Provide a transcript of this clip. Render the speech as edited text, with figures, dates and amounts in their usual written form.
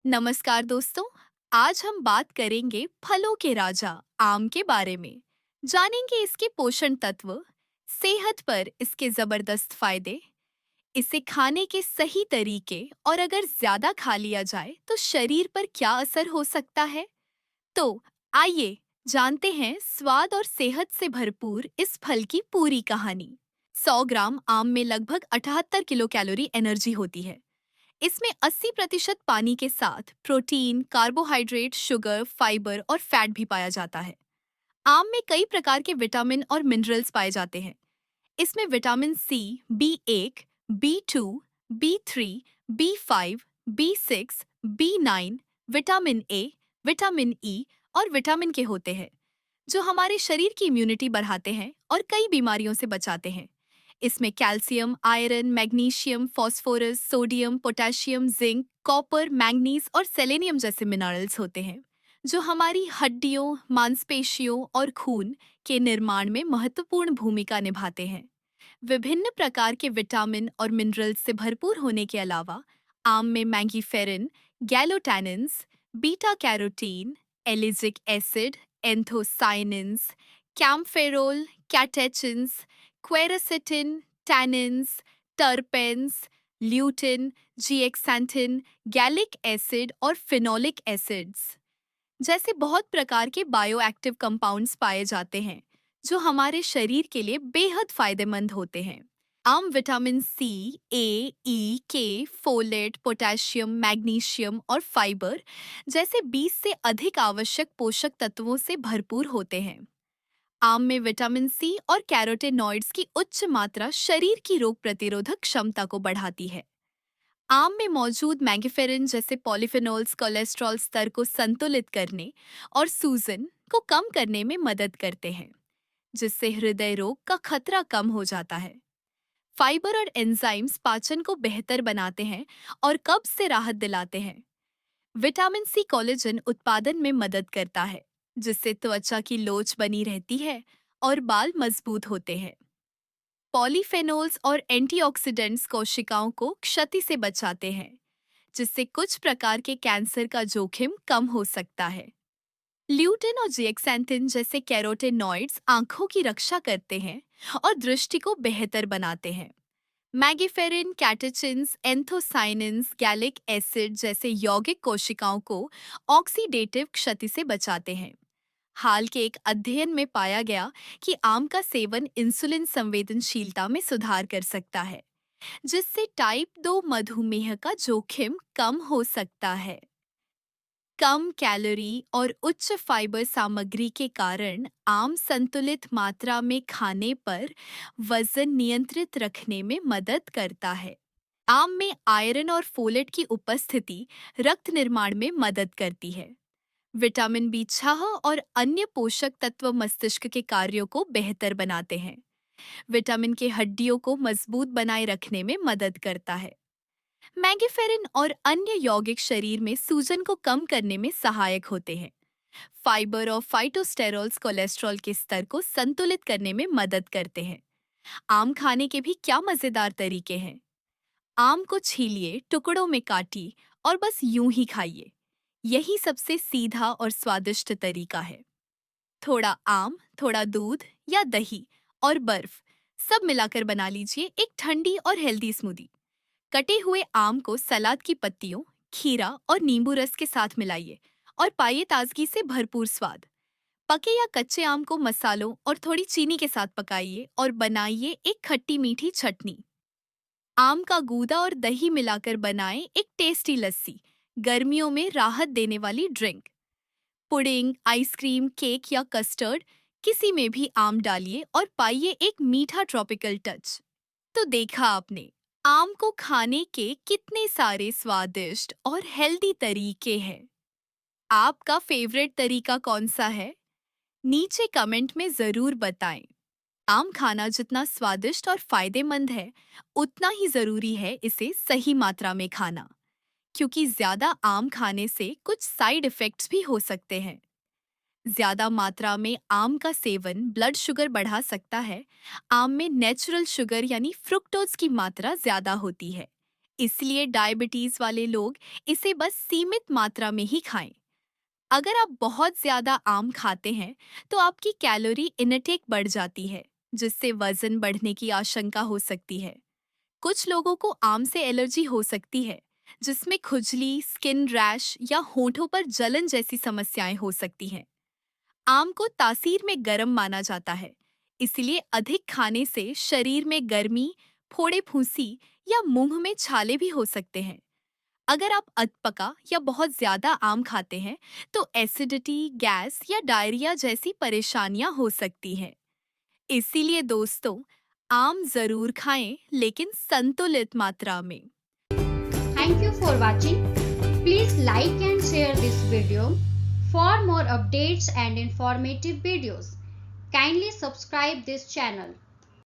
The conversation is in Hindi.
नमस्कार दोस्तों। आज हम बात करेंगे फलों के राजा आम के बारे में। जानेंगे इसके पोषण तत्व, सेहत पर इसके जबरदस्त फायदे, इसे खाने के सही तरीके और अगर ज्यादा खा लिया जाए तो शरीर पर क्या असर हो सकता है। तो आइए जानते हैं स्वाद और सेहत से भरपूर इस फल की पूरी कहानी। 100 ग्राम आम में लगभग 78 किलो कैलोरी एनर्जी होती है। इसमें 80% पानी के साथ प्रोटीन, कार्बोहाइड्रेट, शुगर, फाइबर और फैट भी पाया जाता है। आम में कई प्रकार के विटामिन और मिनरल्स पाए जाते हैं। इसमें vitamin C, B1, B2, B3, B5, B6, B9, vitamin A, vitamin E और विटामिन के होते हैं, जो हमारे शरीर की इम्यूनिटी बढ़ाते हैं और कई बीमारियों से बचाते हैं। इसमें calcium, iron, magnesium, phosphorus, sodium, potassium, zinc, copper, manganese और सेलेनियम जैसे मिनरल्स होते हैं, जो हमारी हड्डियों, मांसपेशियों और खून के निर्माण में महत्वपूर्ण भूमिका निभाते हैं। विभिन्न प्रकार के विटामिन और मिनरल्स से भरपूर होने के अलावा आम में mangiferin, gallotannins, beta carotene, ellagic acid, anthocyanins, kaempferol, catechins, quercetin, tannins, terpenes, lutein, zeaxanthin, gallic acid और फिनोलिक एसिड्स जैसे बहुत प्रकार के बायोएक्टिव कंपाउंड्स पाए जाते हैं, जो हमारे शरीर के लिए बेहद फायदेमंद होते हैं। आम विटामिन सी, ए, ई, के, फोलेट, पोटेशियम, मैग्नीशियम और फाइबर जैसे 20 से अधिक आवश्यक पोषक तत्वों से भरपूर होते हैं। आम में विटामिन सी और कैरोटेनॉइड्स की उच्च मात्रा शरीर की रोग प्रतिरोधक क्षमता को बढ़ाती है। आम में मौजूद मैंगीफेरिन जैसे पॉलीफेनोल्स कोलेस्ट्रॉल स्तर को संतुलित करने और सूजन को कम करने में मदद करते हैं, जिससे हृदय रोग का खतरा कम हो जाता है। फाइबर और एंजाइम्स पाचन को बेहतर बनाते हैं और कब्ज से राहत दिलाते हैं। विटामिन सी कोलेजन उत्पादन में मदद करता है, जिससे त्वचा की लोच बनी रहती है और बाल मजबूत होते हैं। पॉलीफेनोल्स और एंटीऑक्सीडेंट्स कोशिकाओं को क्षति से बचाते हैं, जिससे कुछ प्रकार के कैंसर का जोखिम कम हो सकता है। ल्यूटिन और जिएक्सैंथिन जैसे कैरोटेनॉइड्स आंखों की रक्षा करते हैं और दृष्टि को बेहतर बनाते हैं। मैगीफेरिन, कैटेचिन्स, एंथोसाइनिन्स, गैलिक एसिड जैसे यौगिक कोशिकाओं को ऑक्सीडेटिव क्षति से बचाते हैं। हाल के एक अध्ययन में पाया गया कि आम का सेवन इंसुलिन संवेदनशीलता में सुधार कर सकता है, जिससे टाइप 2 मधुमेह का जोखिम कम हो सकता है। कम कैलोरी और उच्च फाइबर सामग्री के कारण आम संतुलित मात्रा में खाने पर वजन नियंत्रित रखने में मदद करता है। आम में आयरन और फोलेट की उपस्थिति रक्त निर्माण में मदद करती है। विटामिन बी 6 और अन्य पोषक तत्व मस्तिष्क के कार्यों को बेहतर बनाते हैं। विटामिन के हड्डियों को मजबूत बनाए रखने में मदद करता है। मैगीफेरिन और अन्य यौगिक शरीर में सूजन को कम करने में सहायक होते हैं। फाइबर और फाइटोस्टेरॉल्स कोलेस्ट्रॉल के स्तर को संतुलित करने में मदद करते हैं। आम खाने के भी क्या मजेदार तरीके हैं। आम को छीलिए, टुकड़ों में काटिए और बस यूं ही खाइए। यही सबसे सीधा और स्वादिष्ट तरीका है। थोड़ा आम, थोड़ा दूध या दही और बर्फ सब मिलाकर बना लीजिए एक ठंडी और हेल्दी स्मूदी। कटे हुए आम को सलाद की पत्तियों, खीरा और नींबू रस के साथ मिलाइए और पाइए ताजगी से भरपूर स्वाद। पके या कच्चे आम को मसालों और थोड़ी चीनी के साथ पकाइए और बनाइए एक खट्टी मीठी चटनी। आम का गूदा और दही मिलाकर बनाएं एक टेस्टी लस्सी, गर्मियों में राहत देने वाली ड्रिंक। पुडिंग, आइसक्रीम, केक या कस्टर्ड किसी में भी आम डालिए और पाइए एक मीठा ट्रॉपिकल टच। तो देखा आपने, आम को खाने के कितने सारे स्वादिष्ट और हेल्दी तरीके हैं। आपका फेवरेट तरीका कौन सा है? नीचे कमेंट में जरूर बताएं। आम खाना जितना स्वादिष्ट और फायदेमंद है, उतना ही जरूरी है इसे सही मात्रा में खाना, क्योंकि ज्यादा आम खाने से कुछ साइड इफेक्ट्स भी हो सकते हैं। ज्यादा मात्रा में आम का सेवन ब्लड शुगर बढ़ा सकता है। आम में नेचुरल शुगर यानी फ्रुक्टोज की मात्रा ज्यादा होती है, इसलिए डायबिटीज वाले लोग इसे बस सीमित मात्रा में ही खाएं। अगर आप बहुत ज्यादा आम खाते हैं तो आपकी कैलोरी इनटेक बढ़ जाती है, जिससे वजन बढ़ने की आशंका हो सकती है। कुछ लोगों को आम से एलर्जी हो सकती है, जिसमें खुजली, स्किन रैश या होठों पर जलन जैसी समस्याएं हो सकती हैं। आम को तासीर में गर्म माना जाता है, इसलिए अधिक खाने से शरीर में गर्मी, फोड़े फूंसी या मुंह में छाले भी हो सकते हैं। अगर आप अधपका या बहुत ज्यादा आम खाते हैं तो एसिडिटी, गैस या डायरिया जैसी परेशानियां हो सकती हैं। इसीलिए दोस्तों, आम जरूर खाएं, लेकिन संतुलित मात्रा में। Thank you for watching. Please like and share this video. For more updates and informative videos, kindly subscribe this channel.